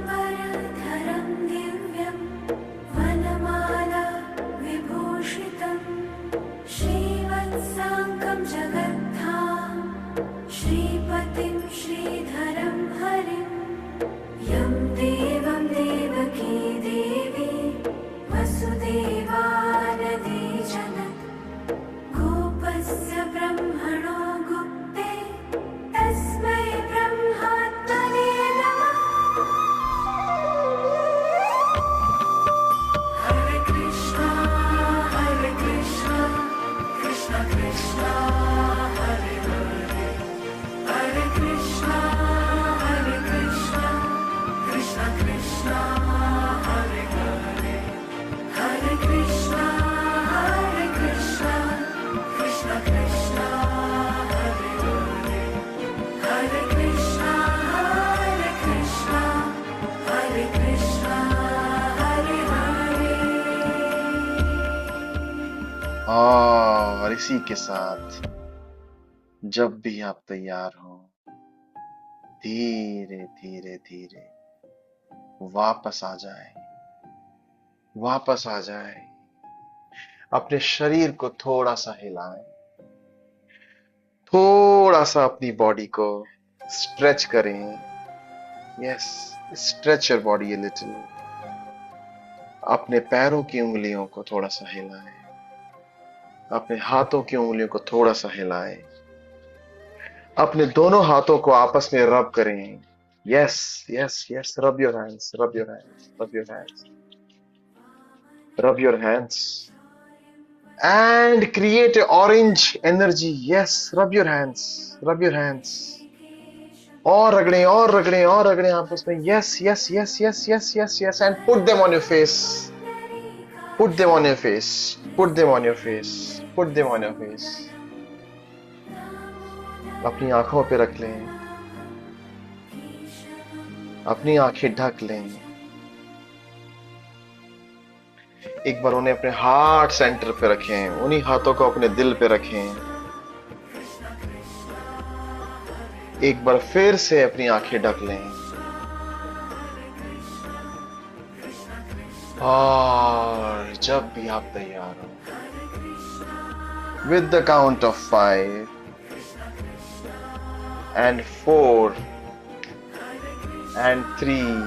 पीताम्बरधरं दिव्यं वनमाला विभूषितं श्रीवत्साङ्गं जगद्धाम श्रीपतिं श्रीधरं हरिं यं देवं देवकी देवी वसुदेवानदी जनत् गोपस्य ब्रह्मणो गुप्ते तस्मै ब्रह्मात्मने नमः. Hare Krishna, Krishna Krishna, Hare Hare, Hare Krishna, Krishna Krishna, Hare Hare, Hare
और इसी के साथ जब भी आप तैयार हो, धीरे धीरे धीरे वापस आ जाए, वापस आ जाए। अपने शरीर को थोड़ा सा हिलाएं, थोड़ा सा अपनी बॉडी को स्ट्रेच करें। Yes, stretch your body a little. अपने पैरों की उंगलियों को थोड़ा सा हिलाएं, अपने हाथों की उंगलियों को थोड़ा सा हिलाएं, अपने दोनों हाथों को आपस में रब करें। Yes yes yes, rub your hands, rub your hands, rub your hands, rub your hands and create a orange energy. Yes, rub your hands, rub your hands. और रगड़ें, और रगड़ें, और रगड़ें आपस में। Yes yes yes yes yes yes yes, and put them on your face, put them on your face, put them on your face, put them on your face. अपनी आंखों पे रख लें, अपनी आंखें ढक लें। एक बार उन्हें अपने हार्ट सेंटर पे रखें, उन्हीं हाथों को अपने दिल पे रखें। एक बार फिर से अपनी आंखें ढक लें, और जब भी आप तैयार हो, with the count of 5 and 4 and 3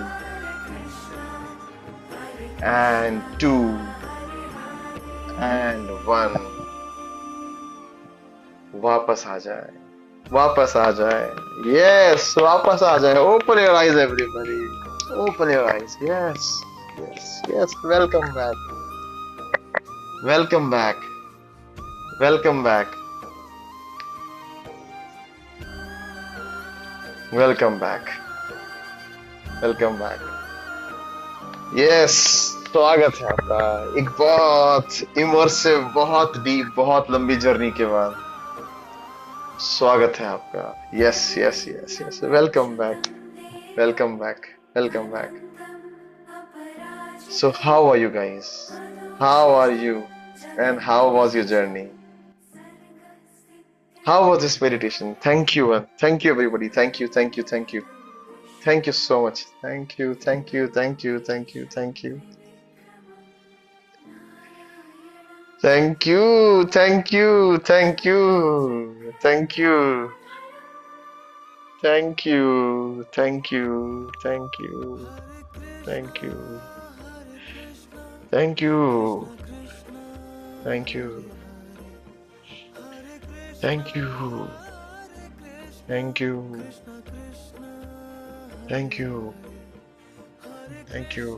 and 2 and 1, वापस आ जाए, वापस आ जाए। Yes, वापस आ जाए। Open your eyes, everybody. Open your eyes. Yes, yes, yes. Welcome back. Welcome back. Welcome back. Welcome back. Welcome back. Yes, स्वागत है आपका एक बहुत इमर्सिव, बहुत डीप, बहुत लंबी जर्नी के बाद। स्वागत है आपका। Yes yes yes yes, welcome back, welcome back, welcome back. So how are you guys? How are you? And how was your journey? How was this meditation? Thank you, thank you everybody. Thank you, thank you, thank you. Thank you so much. Thank you, thank you, thank you, thank you, thank you. Thank you, thank you, thank you, thank you. Thank you, thank you, thank you, thank you. Thank you. Thank you. Thank you. Thank you. Thank you. Thank you.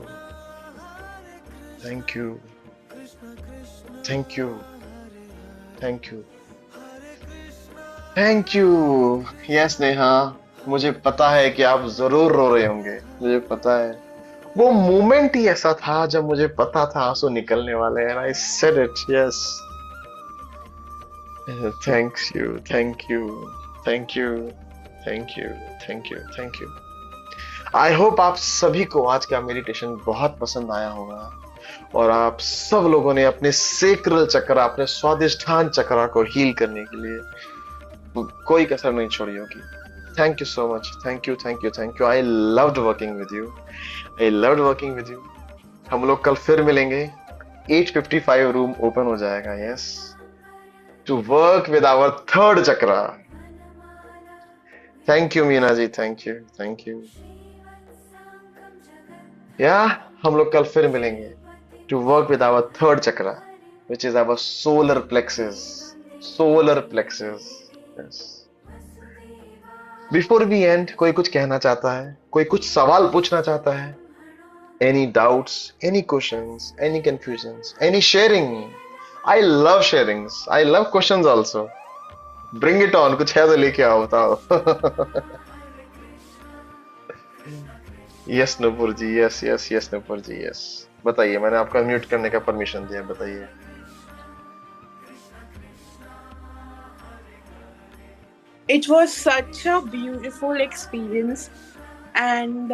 Thank you. Thank you. Thank you. Thank you. Yes, Neha, मुझे पता है कि आप जरूर रो रहे होंगे। मुझे पता है। वो मोमेंट ही ऐसा था जब मुझे पता था आंसू निकलने वाले हैं। I said it. Yes. Thank you. Thank you. Thank you. Thank you. Thank you. Thank you. I hope आप सभी को आज का मेडिटेशन बहुत पसंद आया होगा और आप सब लोगों ने अपने सेक्रल चक्र, अपने स्वादिष्ठान चक्र को हील करने के लिए कोई कसर नहीं छोड़ी होगी। Thank you so much. Thank you, thank you, thank you. I loved working with you. I loved working with you. हम लोग कल फिर मिलेंगे। 8:55 रूम ओपन हो जाएगा। Yes. To work with our third chakra. Thank you, Meena ji. Thank you. Thank you. Yeah, हम लोग कल फिर मिलेंगे to work with our third chakra, which is our solar plexus. Solar plexus. Yes. Before we end, कोई कुछ कहना चाहता है, कोई कुछ सवाल पूछना चाहता है? Any doubts, any questions, any confusions, any sharing? I love sharings. I love questions also. Bring it on. कुछ है तो लेके आओ, बताओ। यस नूपुर जी, यस यस यस नूपुर जी, यस। बताइए, मैंने आपका म्यूट करने का परमिशन दिया, बताइए।
It was such a beautiful experience and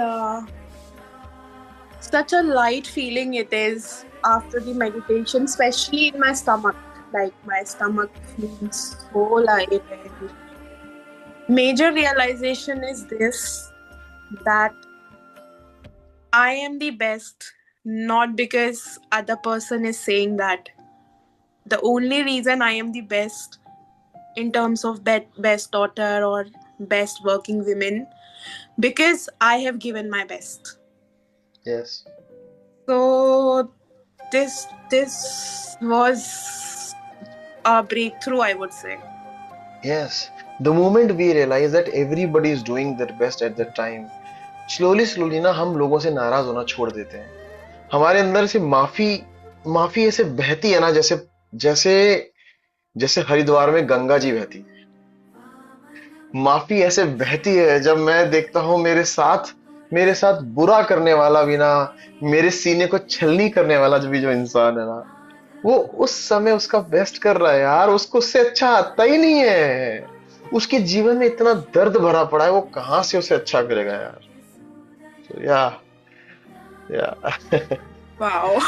such a light feeling it is after the meditation, especially in my stomach. like my stomach feels so light. And major realization is this, that I am the best, not because other person is saying that. The only reason I am the best in terms of best daughter or best working women, because I have given my best.
Yes.
So this was a breakthrough, I would say.
Yes. The moment we realize that everybody is doing their best at that time, slowly ना हम लोगों से नाराज होना छोड़ देते हैं. हमारे अंदर से माफी ऐसे बहती है ना, जैसे जैसे जैसे हरिद्वार में गंगा जी बहती है. माफी ऐसे बहती है जब मैं देखता हूँ मेरे साथ बुरा करने वाला भी ना, मेरे सीने को छलनी करने वाला जो इंसान है ना, वो उस समय उसका बेस्ट कर रहा है यार. उसको उससे अच्छा आता ही नहीं है. उसके जीवन में इतना दर्द भरा पड़ा है, वो कहाँ से उसे अच्छा करेगा यार. So, yeah.
Wow.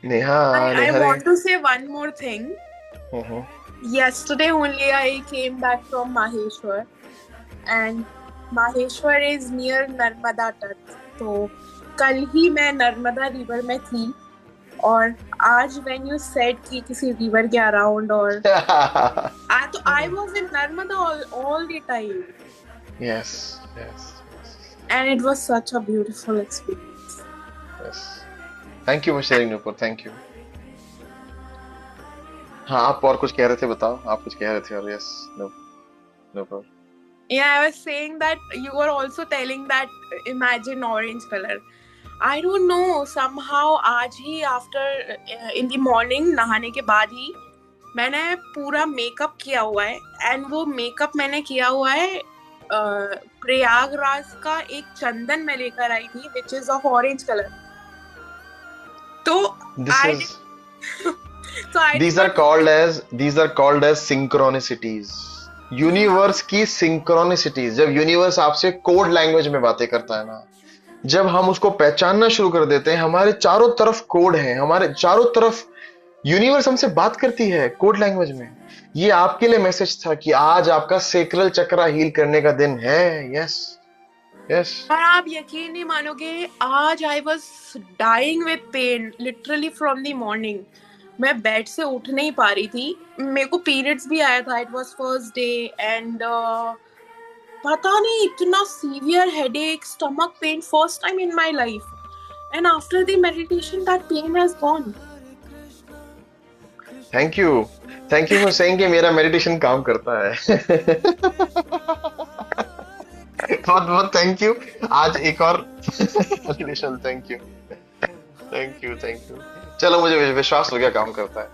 Neha
I
Neha
want to say one more thing.
Hmm.
Yesterday only I came back from Maheshwar, and Maheshwar is near Narmada Tat. तो कल ही मैं नर्मदा रिवर में थी, और आज when you said कि किसी रिवर के अराउंड, और I was in Narmada all the time,
Yes.
and it was such a beautiful experience.
Thank you for sharing, Nupur. Thank you. हाँ, आप और कुछ कह रहे थे, बताओ. आप कुछ कह रहे थे. और yes, Nupur.
Yeah, I was saying that you were also telling that imagine orange color. I don't know, somehow आज ही after in the morning नहाने के बाद ही मैंने पूरा मेकअप किया हुआ है, and वो मेकअप मैंने किया हुआ है प्रयागराज का एक चंदन मैं लेकर आई थी, which is of orange color. तो
These are called as synchronicities. Universe की सिंक्रोनिसिटीज. जब यूनिवर्स आपसे कोड लैंग्वेज में बातें करता है ना, जब हम उसको पहचानना शुरू कर देते हैं, हमारे चारों तरफ कोड है, हमारे चारों तरफ यूनिवर्स हमसे बात करती है कोड लैंग्वेज में. ये आपके लिए मैसेज था कि आज आपका सेक्रल चक्रा हील करने का दिन है. यस.
और आप यकीन नहीं मानोगे, आज I was dying with pain literally from the morning. मैं बेड से उठ नहीं पा रही थी. मेरे को पीरियड्स भी आया था. It was first day, and पता नहीं इतना severe headache, stomach pain, first time in my life. And after the meditation that pain has gone.
Thank you for saying कि मेरा मेडिटेशन काम करता है. बहुत बहुत थैंक यू. आज एक और मेडिटेशन. Thank you. चलो, मुझे विश्वास हो गया काम करता है.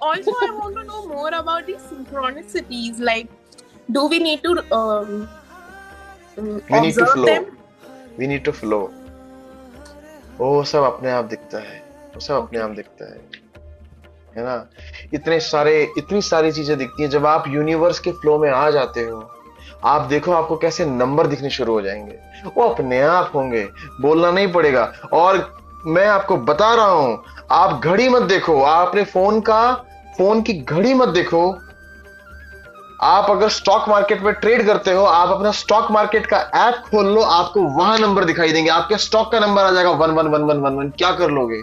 Also, I want to know more about these synchronicities. Like, do we need to
We need to
observe
flow.
them?
We need to flow. वो सब अपने आप दिखता है. है ना. इतनी सारी चीजें दिखती हैं. जब आप यूनिवर्स के फ्लो में आ जाते हो, आप देखो आपको कैसे नंबर दिखने शुरू हो जाएंगे. वो अपने आप होंगे, बोलना नहीं पड़ेगा. और मैं आपको बता रहा हूं, आप घड़ी मत देखो. आप अपने फोन की घड़ी मत देखो. आप अगर स्टॉक मार्केट में ट्रेड करते हो, आप अपना स्टॉक मार्केट का ऐप खोल लो, आपको वहां नंबर दिखाई देंगे. आपके स्टॉक का नंबर आ जाएगा 111111. क्या कर लोगे?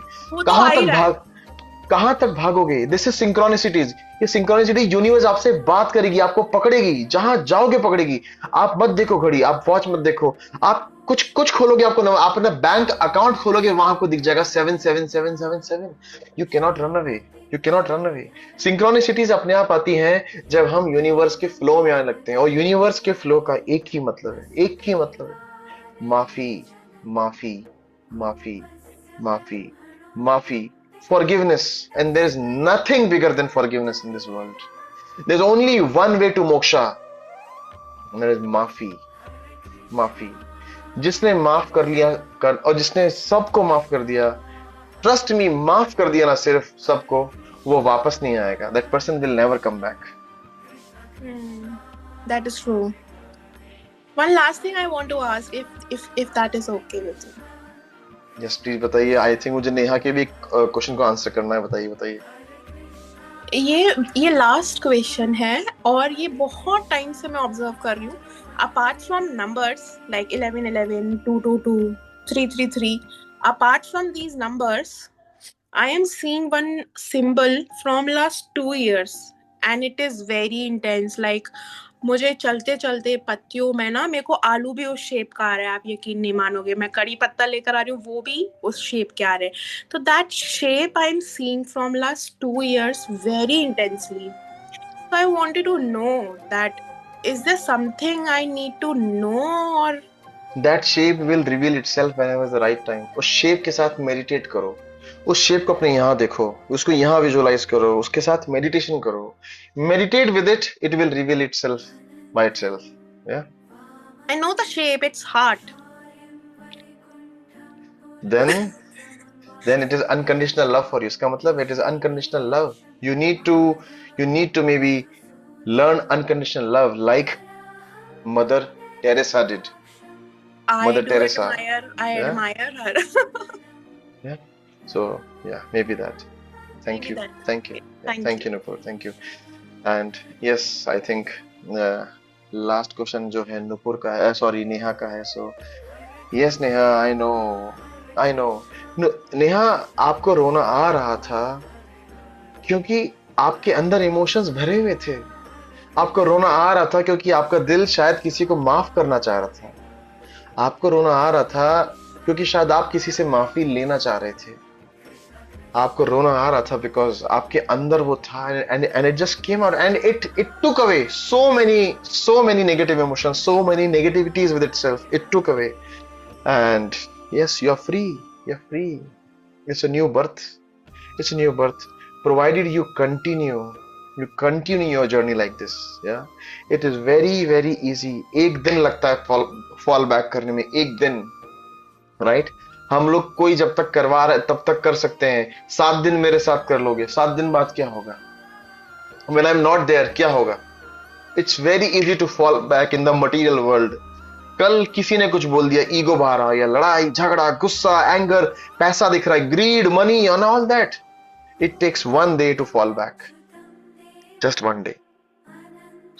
कहां तक भागोगे? This is सिंक्रोनिसिटीज. ये सिंक्रोनिसिटी यूनिवर्स आपसे बात करेगी, आपको पकड़ेगी, जहां जाओगे पकड़ेगी. आप मत देखो घड़ी, आप वॉच मत देखो. आप कुछ खोलोगे, आपको आप अपना बैंक अकाउंट खोलोगे, वहां आपको दिख जाएगा 77777. You cannot run away. Synchronicities अपने आप आती हैं जब हम यूनिवर्स के फ्लो में आने लगते हैं. और यूनिवर्स के फ्लो का एक ही मतलब है, माफी. Forgiveness, and there is nothing bigger than forgiveness in this world. There's only one way to moksha, and that is माफी. जिसने माफ कर लिया और जिसने सबको माफ कर दिया, ट्रस्ट मी, माफ कर दिया ना सिर्फ सबको, वो वापस नहीं आएगा. That person will never come back.
That is true. One last thing I want to ask, if that is okay with you.
Yes please बताइए, आई थिंक मुझे नेहा के भी क्वेश्चन को आंसर करना है, बताइए बताइए।
ये लास्ट क्वेश्चन है और ये बहुत टाइम से मैं ऑब्जर्व कर रही हूँ। Apart from numbers like 1111, 222, 333, apart from these numbers I am seeing one symbol from last 2 years and it is very intense. Like मुझे चलते चलते पत्तियों में ना मेरे को आलू भी उस शेप का आ रहा है, आप यकीन नहीं मानोगे। मैं कड़ी पत्ता लेकर आ रही हूँ, वो भी उस शेप के आ रहे हैं। तो that shape I am seeing from last 2 years very intensely. So I wanted to know that is there something I need to know or
that shape will reveal itself whenever the right time. उस शेप के साथ मेडिटेट करो, उस शेप को अपने यहाँ देखो, उसको यहाँ विजुअलाइज करो, उसके साथ मेडिटेशन करो, meditate with it, it will reveal itself by itself. या
I know the shape, it's heart.
Then it is unconditional love for you। इसका मतलब it is unconditional love। you need to maybe learn unconditional love like mother Teresa did।
I
mother
do
Teresa
I
yeah
admire her.
yeah so yeah maybe that। thank
Maybe
you
that's
thank you
okay.
yeah,
Thank
thank
you.
you Nupur, thank you। and yes I think last question जो है नुपुर का है, सॉरी नेहा का है। so yes Neha, I know Neha, आपको रोना आ रहा था क्योंकि आपके अंदर इमोशंस भरे हुए थे। आपको रोना आ रहा था क्योंकि आपका दिल शायद किसी को माफ करना चाह रहा था। आपको रोना आ रहा था क्योंकि शायद आप किसी से माफी लेना चाह रहे थे। आपको रोना आ रहा था बिकॉज आपके अंदर वो था and it just came out and it took away so many negative emotions, so many negativities with itself. It took away and yes you are free, you are free. It's a new birth, it's a new birth provided you continue your journey like this। yeah it is very easy। एक दिन लगता है fall back करने में, एक दिन, right। हम लोग कोई जब तक करवा रहे तब तक कर सकते हैं। 7 दिन मेरे साथ कर लोगे, 7 दिन बाद क्या होगा? when I'm not there क्या होगा? it's very easy to fall back in the material world। कल किसी ने कुछ बोल दिया, ईगो बाहर आ गया, लड़ाई झगड़ा गुस्सा एंगर, पैसा दिख रहा है, greed money and all that. it takes one day to fall back, just one day।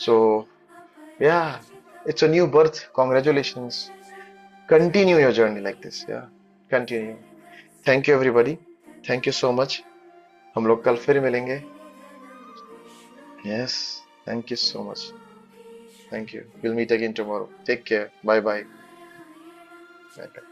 so yeah it's a new birth, congratulations। continue your journey like this। yeah continue। thank you everybody, thank you so much। हम लोग कल फिर मिलेंगे। yes thank you so much, thank you। we'll meet again tomorrow। take care, bye bye, bye bye।